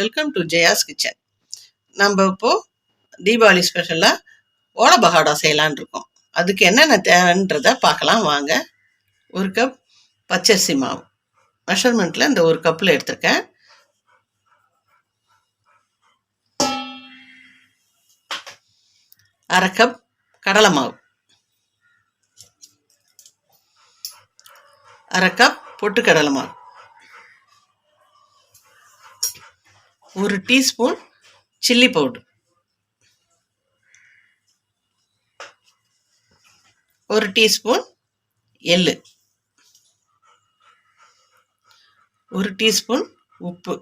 Welcome to Jaya's kitchen. நம்ம இப்போ தீபாவளி ஸ்பெஷலாக ஓலை பகோடா செய்யலான் இருக்கோம். அதுக்கு என்னென்ன தேவைன்றதை பார்க்கலாம் வாங்க. ஒரு கப் பச்சரிசி மாவு மெஷர்மெண்ட்டில் இந்த ஒரு கப்பில் எடுத்திருக்கேன். அரை கப் கடலை மாவு, அரை கப் பொட்டுக்கடலை மாவு, ஒரு டீஸ்பூன் சில்லி பவுடர், ஒரு டீஸ்பூன் எள்ளு, ஒரு டீஸ்பூன் உப்பு,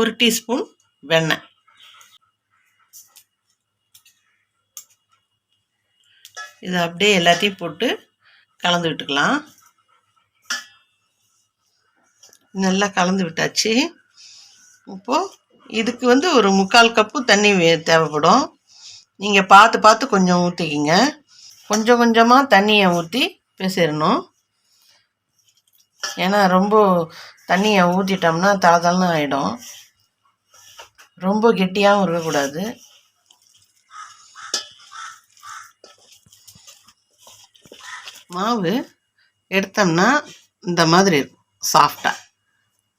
ஒரு டீஸ்பூன் வெண்ணெய். இதை அப்படியே எல்லாத்தையும் போட்டு கலந்து விட்டுக்கலாம். நல்லா கலந்து விட்டாச்சு. இப்போது இதுக்கு ஒரு 3/4 கப்பு தண்ணி தேவைப்படும். நீங்கள் பார்த்து கொஞ்சம் ஊற்றிக்கிங்க. கொஞ்சம் கொஞ்சமாக தண்ணியை ஊற்றி பிசைறணும். ஏன்னா ரொம்ப தண்ணியை ஊற்றிட்டோம்னா தளதளன்னு ஆகிடும். ரொம்ப கெட்டியாகவும் இருக்கக்கூடாது. மாவு எடுத்தோம்னா இந்த மாதிரி இருக்கும், சாஃப்டாக.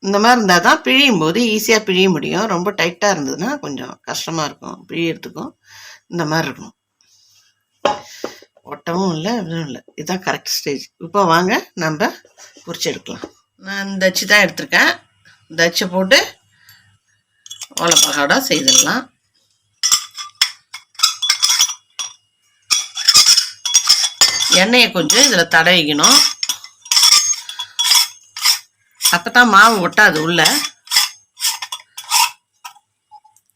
இந்த மாதிரி இருந்தால் தான் பிழியும் போது ஈஸியாக பிழிய முடியும். ரொம்ப டைட்டாக இருந்ததுன்னா கொஞ்சம் கஷ்டமாக இருக்கும் பிழியறதுக்கும். இந்த மாதிரி இருக்கணும், ஒட்டவும் இல்லை எதுவும் இல்லை. இதுதான் கரெக்ட் ஸ்டேஜ். இப்போ வாங்க நம்ம பொரிச்சு எடுக்கலாம். நான் இந்த அச்சு தான் எடுத்திருக்கேன். இந்த அச்சை போட்டு ஓலை பகோடா செய்திடலாம். எண்ணெயை கொஞ்சம் இதில் தடவிக்கணும். அப்போ தான் மாவு ஒட்டாது. உள்ள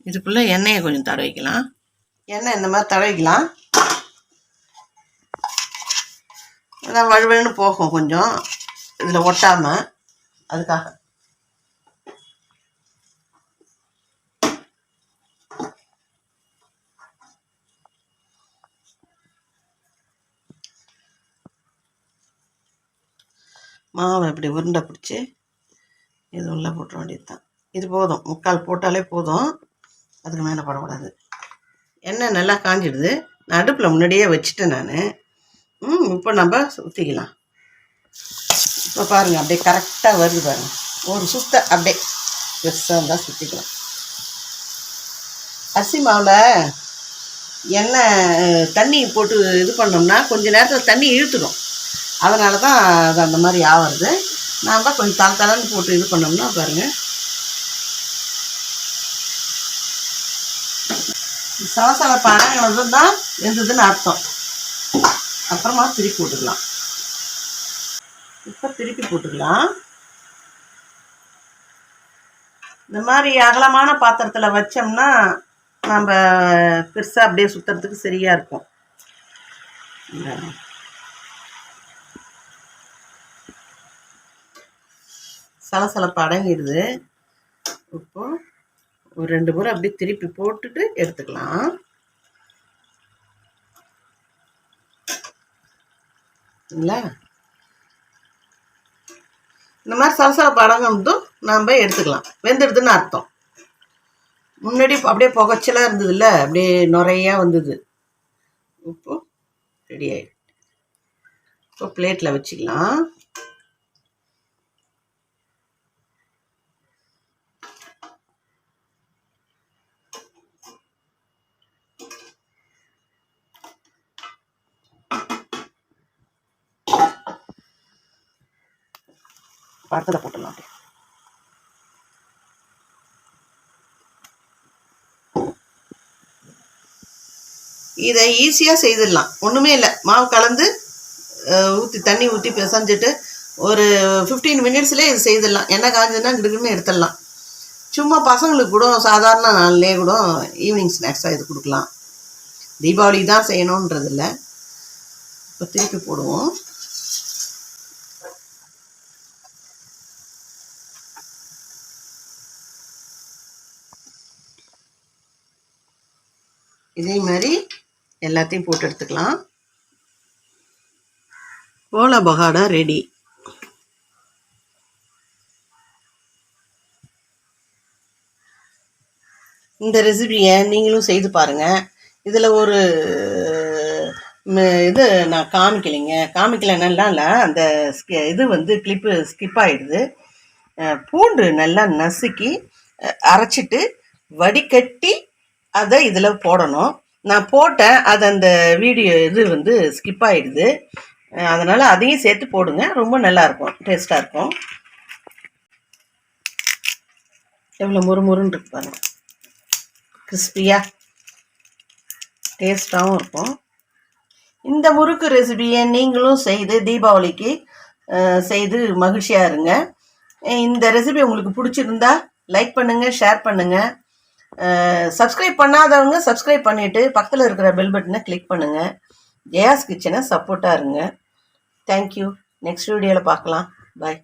இதுக்குள்ளே எண்ணெயை கொஞ்சம் தடவிக்கலாம். எண்ணெய் இந்த மாதிரி தடவிக்கலாம். அதான் வழுவழுன்னு போகும் கொஞ்சம் இதில் ஒட்டாமல், அதுக்காக. மாவை இப்படி உருண்டை பிடிச்சி இது உள்ளே போட்டுற வேண்டியது தான். இது போதும், 3/4 போட்டாலே போதும், அதுக்கு மேலே போடக்கூடாது. எண்ணெய் நல்லா காஞ்சிடுது. நான் அடுப்பில் முன்னாடியே வச்சுட்டேன் நான். இப்போ நம்ம ஊற்றிக்கலாம். இப்போ பாருங்கள், அப்படியே கரெக்டாக வருது பாருங்கள். ஒரு சுத்த அப்படியே பெருசாக இருந்தால் சுற்றிக்கலாம். அரிசி மாவில் எண்ணெய் தண்ணி போட்டு இது பண்ணோம்னா கொஞ்சம் நேரத்தில் தண்ணி இழுத்துடும். அதனால தான் அது அந்த மாதிரி ஆகிறது. நாம் கொஞ்சம் தளன்னு போட்டு இது பண்ணோம்னா பாருங்கள், சலசலப்பான தான் வெந்ததுன்னு அர்த்தம். அப்புறமா திருப்பி போட்டுக்கலாம். இப்போ திருப்பி போட்டுக்கலாம். இந்த மாதிரி அகலமான பாத்திரத்தில் வச்சோம்னா நம்ம பெருசாக அப்படியே சுற்றுறதுக்கு சரியாக இருக்கும். சலசலப்பு அடங்கிடுது. இப்போ ஒரு 2 முறை அப்படியே திருப்பி போட்டுட்டு எடுத்துக்கலாம். இல்லைங்களா? இந்த மாதிரி சலசலப்பு அடங்கினதும் நாம் எடுத்துக்கலாம். வெந்துடுதுன்னு அர்த்தம். முன்னாடி அப்படியே புகைச்சலாக இருந்ததுல்ல, அப்படியே நுறையாக வந்தது. இப்போ ரெடி ஆகிடுது. இப்போ பிளேட்டில் வச்சுக்கலாம். படத்தில் போட்டுடலாம். இதை ஈஸியாக செய்திடலாம். ஒன்றுமே இல்லை, மாவு கலந்து தண்ணி ஊற்றி பிசைஞ்சிட்டு ஒரு 15 மினிட்ஸ்லேயே இது செய்திடலாம். எண்ணெய் காய்ஞ்சதுன்னா கிடுக்குன்னு எடுத்துடலாம். சும்மா பசங்களுக்கு கூட சாதாரண நாள்லேயே கூட ஈவினிங் ஸ்நாக்ஸாக இது கொடுக்கலாம். தீபாவளி தான் செய்யணுன்றது இல்லை. இப்போ திருப்பி போடுவோம். இதே மாதிரி எல்லாத்தையும் போட்டு எடுத்துக்கலாம். ஓலா பகோடா ரெடி. இந்த ரெசிபியை நீங்களும் செய்து பாருங்கள். இதில் ஒரு இது நான் காமிக்கலைன்னா இல்லை, அந்த இது வந்து கிளிப்பு ஸ்கிப் ஆகிடுது. பூண்டு நல்லா நசுக்கி அரைச்சிட்டு வடிகட்டி அதை இதில் போடணும். நான் போட்டேன், அது அந்த வீடியோ இது வந்து ஸ்கிப் ஆகிடுது. அதனால் அதையும் சேர்த்து போடுங்க, ரொம்ப நல்லாயிருக்கும், டேஸ்ட்டாக இருக்கும். எவ்வளோ முறுமுறுன்னு இருக்கு பாருங்க, கிறிஸ்பியாக டேஸ்ட்டாகவும் இருக்கும். இந்த முறுக்கு ரெசிபியை நீங்களும் செய்து தீபாவளிக்கு செய்து மகிழ்ச்சியாக இருங்க. இந்த ரெசிபி உங்களுக்கு பிடிச்சிருந்தா லைக் பண்ணுங்கள், ஷேர் பண்ணுங்கள். சப்ஸ்கிரைப் பண்ணாதவங்க சப்ஸ்கிரைப் பண்ணிவிட்டு பக்கத்தில் இருக்கிற பெல் பட்டனை கிளிக் பண்ணுங்கள். ஜெயாஸ் கிச்சனை சப்போர்ட்டாக இருங்க. தேங்க்யூ. நெக்ஸ்ட் வீடியோவில் பார்க்கலாம். பாய்.